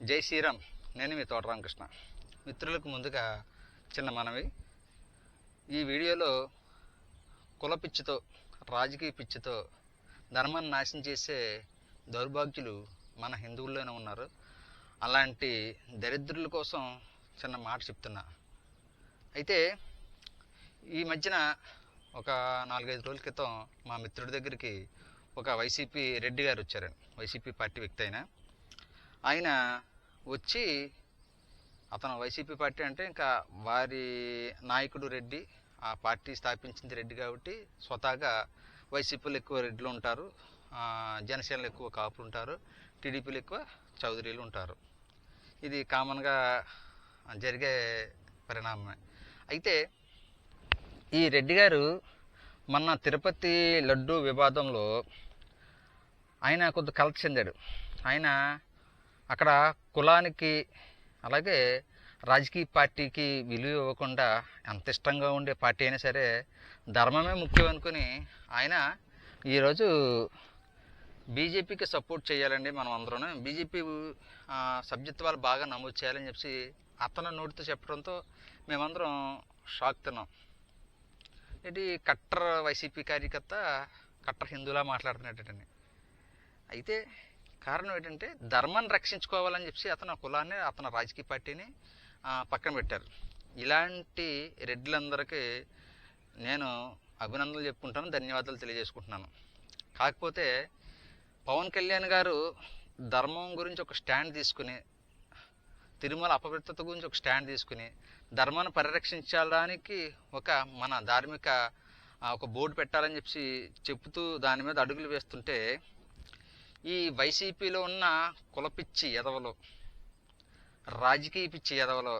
జై శ్రీరామ్. నేను మీ తోట రామకృష్ణ. మిత్రులకు ముందుగా చిన్న మనవి. ఈ వీడియోలో కుల పిచ్చితో, రాజకీయ పిచ్చితో ధర్మాన్ని నాశనం చేసే దౌర్భాగ్యులు మన హిందువుల్లోనే ఉన్నారు. అలాంటి దరిద్రుల కోసం చిన్న మాట చెప్తున్నా. అయితే ఈ మధ్యన ఒక 4-5 రోజుల క్రితం మా మిత్రుడి దగ్గరికి ఒక వైసీపీ రెడ్డి గారు వచ్చారండి. వైసీపీ పార్టీ వ్యక్తి ఆయన వచ్చి, అతను వైసీపీ పార్టీ అంటే ఇంకా వారి నాయకుడు రెడ్డి, ఆ పార్టీ స్థాపించింది రెడ్డి కాబట్టి స్వతహాగా వైసీపీలో ఎక్కువ రెడ్లు ఉంటారు, జనసేనలో ఎక్కువ కాపులు ఉంటారు, టీడీపీలో ఎక్కువ చౌదరీలు ఉంటారు. ఇది కామన్గా జరిగే పరిణామమే. అయితే ఈ రెడ్డి గారు మొన్న తిరుపతి లడ్డు వివాదంలో ఆయన కొద్ది కలత చెందాడు. ఆయన అక్కడ కులానికి అలాగే రాజకీయ పార్టీకి విలువ ఇవ్వకుండా, ఎంత ఇష్టంగా ఉండే పార్టీ అయినా సరే ధర్మమే ముఖ్యం అనుకుని ఆయన ఈరోజు బీజేపీకి సపోర్ట్ చేయాలండి, మనం అందరం బీజేపీ సభ్యత్వాలు బాగా నమోదు చేయాలని చెప్పి అతను నోటితో చెప్పడంతో మేమందరం షాక్ తిన్నాం. ఇది కట్టర్ వైసీపీ కార్యకర్త కట్టర్ హిందూలా మాట్లాడుతున్నట్టండి. అయితే కారణం ఏంటంటే ధర్మాన్ని రక్షించుకోవాలని చెప్పి అతను కులాన్ని, అతను రాజకీయ పార్టీని పక్కన పెట్టారు. ఇలాంటి రెడ్లందరికీ నేను అభినందనలు చెప్పుకుంటాను, ధన్యవాదాలు తెలియజేసుకుంటున్నాను. కాకపోతే పవన్ కళ్యాణ్ గారు ధర్మం గురించి ఒక స్టాండ్ తీసుకుని, తిరుమల అపవిత్రత గురించి ఒక స్టాండ్ తీసుకుని, ధర్మాన్ని పరిరక్షించడానికి ఒక మన ధార్మిక ఒక బోర్డు పెట్టాలని చెప్పి చెబుతూ దాని మీద అడుగులు వేస్తుంటే, ఈ వైసీపీలో ఉన్న కులపిచ్చి ఎదవలో, రాజకీయ పిచ్చి ఎదవలో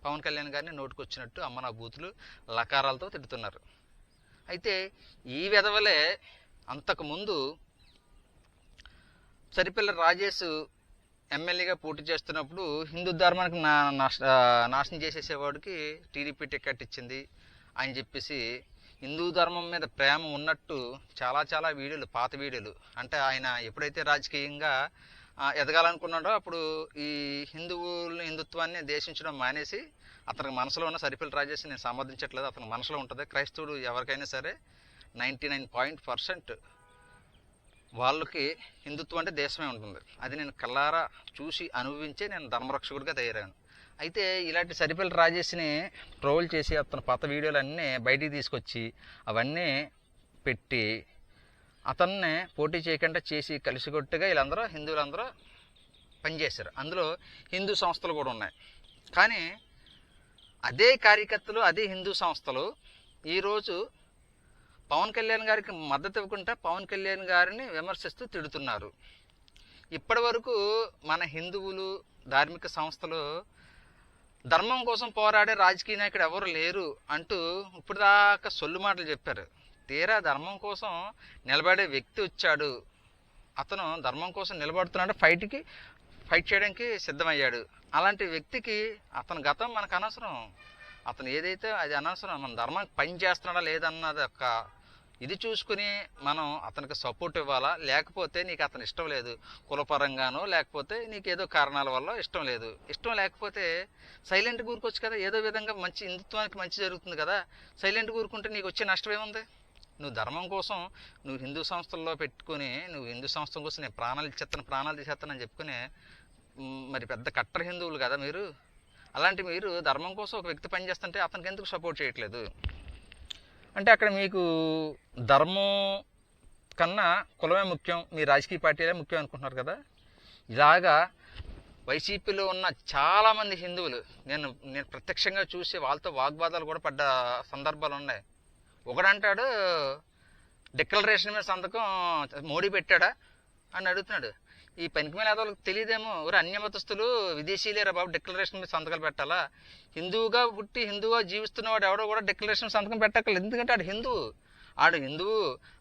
పవన్ కళ్యాణ్ గారిని నోటుకొచ్చినట్టు అమ్మ నా బూతులు లకారాలతో తిడుతున్నారు. అయితే ఈ వెధవలే అంతకుముందు సరిపిల్ల రాజేష్ ఎమ్మెల్యేగా పోటీ చేస్తున్నప్పుడు హిందూ ధర్మానికి నాశనం చేసేసేవాడికి టీడీపీ టికెట్ ఇచ్చింది అని చెప్పేసి హిందూ ధర్మం మీద ప్రేమ ఉన్నట్టు చాలా వీడియోలు, పాత వీడియోలు, అంటే ఆయన ఎప్పుడైతే రాజకీయంగా ఎదగాలనుకున్నాడో అప్పుడు ఈ హిందుత్వాన్ని దేశించడం మానేసి, అతనికి మనసులో ఉన్న సరిపిల్ల రాజేష్ నేను సంబంధించట్లేదు, అతనికి మనసులో ఉంటుంది. క్రైస్తవుడు ఎవరికైనా సరే 99% వాళ్ళకి హిందుత్వం అంటే దేశమే ఉంటుంది. అది నేను కళ్ళారా చూసి అనుభవించే నేను ధర్మరక్షకుడిగా తయారాను. అయితే ఇలాంటి సరిపిల్ల రాజేష్ని ట్రోల్ చేసి అతను పాత వీడియోలన్నీ బయటికి తీసుకొచ్చి అవన్నీ పెట్టి అతన్నే పోటీ చేయకుండా చేసి కలిసికొట్టుగా వీళ్ళందరూ హిందువులందరూ పనిచేశారు. అందులో హిందూ సంస్థలు కూడా ఉన్నాయి. కానీ అదే కార్యకర్తలు, అదే హిందూ సంస్థలు ఈరోజు పవన్ కళ్యాణ్ గారికి మద్దతు ఇవ్వకుండా పవన్ కళ్యాణ్ గారిని విమర్శిస్తూ తిడుతున్నారు. ఇప్పటి వరకు మన హిందువులు, ధార్మిక సంస్థలు ధర్మం కోసం పోరాడే రాజకీయ నాయకుడు ఎవరు లేరు అంటూ ఇప్పుడు దాకా సొల్లు మాటలు చెప్పారు. తీరా ధర్మం కోసం నిలబడే వ్యక్తి వచ్చాడు, అతను ధర్మం కోసం నిలబడుతున్నాడు, ఫైట్ చేయడానికి సిద్ధమయ్యాడు. అలాంటి వ్యక్తికి అతని గతం మనకు అనవసరం, అతను ఏదైతే అది అనవసరం. మన ధర్మానికి పని చేస్తున్నాడా లేదన్నది ఒక ఇది చూసుకుని మనం అతనికి సపోర్ట్ ఇవ్వాలా, లేకపోతే నీకు అతను ఇష్టం లేదు కులపరంగానో, లేకపోతే నీకు ఏదో కారణాల వల్ల ఇష్టం లేదు, ఇష్టం లేకపోతే సైలెంట్ కూరుకోవచ్చు కదా. ఏదో విధంగా మంచి హిందుత్వానికి మంచి జరుగుతుంది కదా, సైలెంట్ కూరుకుంటే నీకు వచ్చే నష్టం ఏముంది? నువ్వు ధర్మం కోసం నువ్వు హిందూ సంస్థల్లో పెట్టుకుని, నువ్వు హిందూ సంస్థ కోసం నేను ప్రాణాలు తీసేస్తానని చెప్పుకుని మరి పెద్ద కట్టర్ హిందువులు కదా మీరు. అలాంటి మీరు ధర్మం కోసం ఒక వ్యక్తి పనిచేస్తుంటే అతనికి ఎందుకు సపోర్ట్ చేయట్లేదు? అంటే అక్కడ మీకు ధర్మం కన్నా కులమే ముఖ్యం, మీ రాజకీయ పార్టీలే ముఖ్యం అనుకుంటున్నారు కదా. ఇలాగా వైసీపీలో ఉన్న చాలామంది హిందువులు నేను ప్రత్యక్షంగా చూసి వాళ్ళతో వాగ్వాదాలు కూడా పడ్డ సందర్భాలు ఉన్నాయి. ఒకడంటాడు డిక్లరేషన్ మీద సంతకం మోడీ పెట్టాడా అని అడుగుతున్నాడు. ఈ పనికి మీద వాళ్ళకి తెలియదేమో, ఎవరు అన్యమతస్తులు విదేశీయులేరా బాబు డిక్లరేషన్ మీద సంతకాలు పెట్టాలా? హిందువుగా పుట్టి హిందువుగా జీవిస్తున్నవాడు ఎవడో కూడా డిక్లరేషన్ సంతకం పెట్టక్కర్లేదు. ఎందుకంటే ఆడు హిందువు,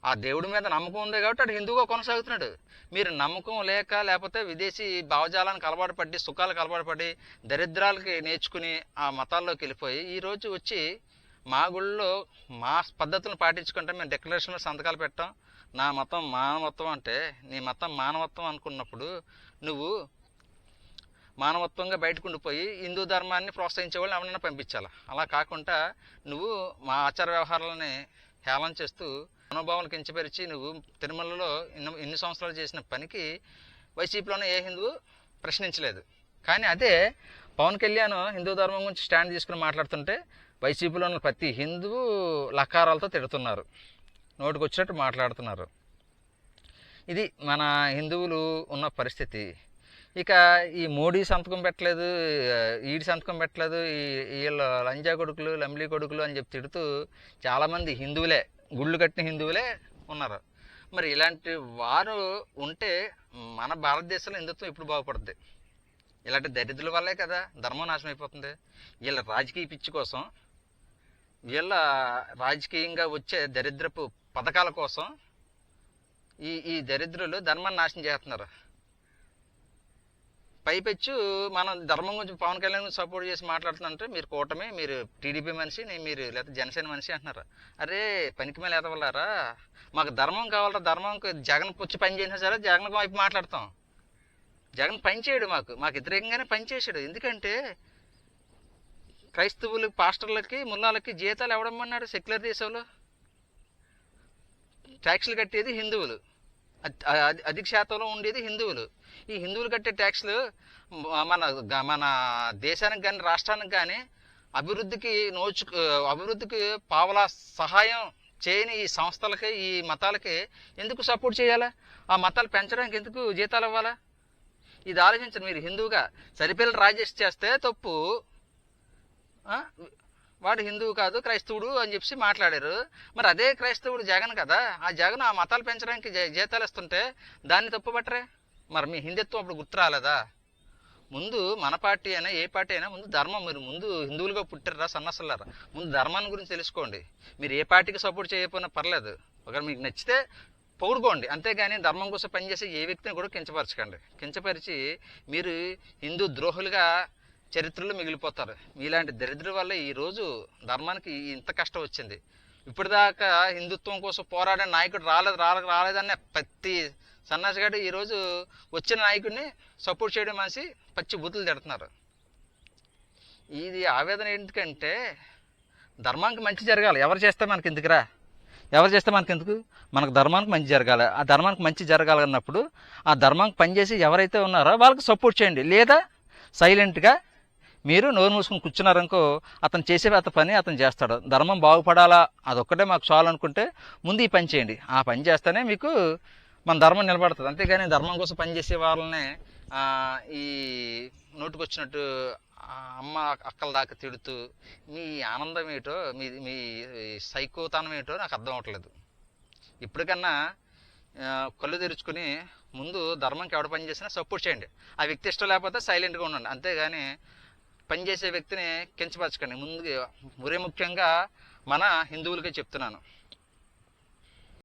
ఆ దేవుడి మీద నమ్మకం ఉంది కాబట్టి ఆడు హిందువుగా కొనసాగుతున్నాడు. మీరు నమ్మకం లేకపోతే విదేశీ భావజాలానికి అలవాటు పడి, సుఖాలకు అలవాటు పడి, దరిద్రాలకి నేర్చుకుని ఆ మతాల్లోకి వెళ్ళిపోయి ఈరోజు వచ్చి మా గుళ్ళో మా పద్ధతులను పాటించుకుంటే మేము డిక్లరేషన్ మీద సంతకాలు పెట్టాం, నా మతం మానవత్వం అంటే నీ మతం మానవత్వం అనుకున్నప్పుడు నువ్వు మానవత్వంగా బయటకు ఉండిపోయి హిందూ ధర్మాన్ని ప్రోత్సహించే వాళ్ళని ఎవరైనా పంపించాలి. అలా కాకుండా నువ్వు మా ఆచార వ్యవహారాలని హేళన చేస్తూ మనోభావాలు కించపరిచి నువ్వు తిరుమలలో ఇన్ని సంవత్సరాలు చేసిన పనికి వైసీపీలోనే ఏ హిందువు ప్రశ్నించలేదు. కానీ అదే పవన్ కళ్యాణ్ హిందూ ధర్మం గురించి స్టాండ్ తీసుకుని మాట్లాడుతుంటే వైసీపీలో ఉన్న ప్రతి హిందువు లకారాలతో తిడుతున్నారు, నోటికి వచ్చినట్టు మాట్లాడుతున్నారు. ఇది మన హిందువులు ఉన్న పరిస్థితి. ఇక ఈ మోడీ సంతకం పెట్టలేదు, ఈడి సంతకం పెట్టలేదు, వీళ్ళ లంజా కొడుకులు లంబ్లీ కొడుకులు అని చెప్పి తిడుతూ చాలామంది హిందువులే, గుళ్ళు కట్టిన హిందువులే ఉన్నారు. మరి ఇలాంటి వారు ఉంటే మన భారతదేశంలో హిందుత్వం ఎప్పుడు బాగుపడుతుంది? ఇలాంటి దరిద్రుల వల్లే కదా ధర్మం నాశనం అయిపోతుంది. వీళ్ళ రాజకీయ పిచ్చి కోసం, వీళ్ళ రాజకీయంగా వచ్చే దరిద్రపు పథకాల కోసం ఈ దరిద్రులు ధర్మాన్ని నాశనం చేస్తున్నారు. పైపెచ్చు మనం ధర్మం గురించి పవన్ కళ్యాణ్ గురించి సపోర్ట్ చేసి మాట్లాడుతుందంటే మీరు కూటమి, మీరు టీడీపీ మనిషి, మీరు లేకపోతే జనసేన మనిషి అంటున్నారు. అరే పనికి మీద ఎదవల్లారా, మాకు ధర్మం కావాలరా, ధర్మంకి జగన్ వచ్చి పని చేసినా సరే జగన్ వైపు మాట్లాడతాం. జగన్ పని చేయడు, మాకు వ్యతిరేకంగానే పనిచేసాడు. ఎందుకంటే క్రైస్తవులు పాస్టర్లకి ముల్లాలకి జీతాలు ఎవడమ్మన్నాడు? సెక్యులర్ దేశంలో ట్యాక్సులు కట్టేది హిందువులు, అధిక శాతంలో ఉండేది హిందువులు. ఈ హిందువులు కట్టే ట్యాక్సులు మన దేశానికి కానీ రాష్ట్రానికి కానీ అభివృద్ధికి పావలా సహాయం చేయని ఈ సంస్థలకి, ఈ మతాలకి ఎందుకు సపోర్ట్ చేయాలా? ఆ మతాలు పెంచడానికి ఎందుకు జీతాలు ఇవ్వాలా? ఇది ఆలోచించండి. మీరు హిందువుగా సరిపిల్ల రాజేష్ చేస్తే తప్పు, వాడు హిందువు కాదు క్రైస్తవుడు అని చెప్పి మాట్లాడారు. మరి అదే క్రైస్తవుడు జగన్ కదా, ఆ జగన్ ఆ మతాలు పెంచడానికి జీతాలు ఇస్తుంటే దాన్ని తప్పు పట్టరే? మరి మీ హిందుత్వం అప్పుడు గుర్తు రాలేదా? ముందు మన పార్టీ అయినా ఏ పార్టీ అయినా ముందు ధర్మం, మీరు ముందు హిందువులుగా పుట్టారా సన్నసలారా, ముందు ధర్మాన్ని గురించి తెలుసుకోండి. మీరు ఏ పార్టీకి సపోర్ట్ చేయకపోయినా పర్లేదు, ఒకవేళ మీకు నచ్చితే పొగుడుకోండి, అంతేగాని ధర్మం కోసం పనిచేసే ఏ వ్యక్తిని కూడా కించపరచకండి. కించపరిచి మీరు హిందూ ద్రోహులుగా చరిత్రలో మిగిలిపోతారు. ఇలాంటి దరిద్రం వల్ల ఈరోజు ధర్మానికి ఇంత కష్టం వచ్చింది. ఇప్పటిదాకా హిందుత్వం కోసం పోరాడే నాయకుడు రాలేదన్న ప్రతి సన్నాసిగాడు ఈరోజు వచ్చిన నాయకుడిని సపోర్ట్ చేయడం మాసి పచ్చి బూతులు తిడుతున్నారు. ఇది ఆవేదన ఎందుకంటే ధర్మానికి మంచి జరగాలి. ఎవరు చేస్తే మనకి ఎందుకురా, ఎవరు చేస్తే మనకి ఎందుకు? మనకు ధర్మానికి మంచి జరగాలి. ఆ ధర్మానికి మంచి జరగాలన్నప్పుడు ఆ ధర్మానికి పనిచేసి ఎవరైతే ఉన్నారో వాళ్ళకి సపోర్ట్ చేయండి. లేదా సైలెంట్గా మీరు నోరు మూసుకుని కూర్చున్నారనుకో, అతను చేసే పని అతను చేస్తాడు. ధర్మం బాగుపడాలా అదొక్కటే మాకు చాలు అనుకుంటే ముందు ఈ పని చేయండి. ఆ పని చేస్తేనే మీకు మన ధర్మం నిలబడుతుంది. అంతేగాని ధర్మం కోసం పనిచేసే వాళ్ళని ఈ నోటుకొచ్చినట్టు అమ్మ అక్కల దాకా తిడుతూ మీ ఆనందం ఏటో, మీ సైకోతనం ఏటో నాకు అర్థం అవట్లేదు. ఇప్పటికన్నా కళ్ళు తెరుచుకుని ముందు ధర్మంకి ఎవడ పని చేసినా సపోర్ట్ చేయండి. ఆ వ్యక్తి ఇష్టం లేకపోతే సైలెంట్గా ఉండండి. అంతేగాని పనిచేసే వ్యక్తిని కించపరచకండి. ముందుగా ముఖ్యంగా మన హిందువులకే చెప్తున్నాను.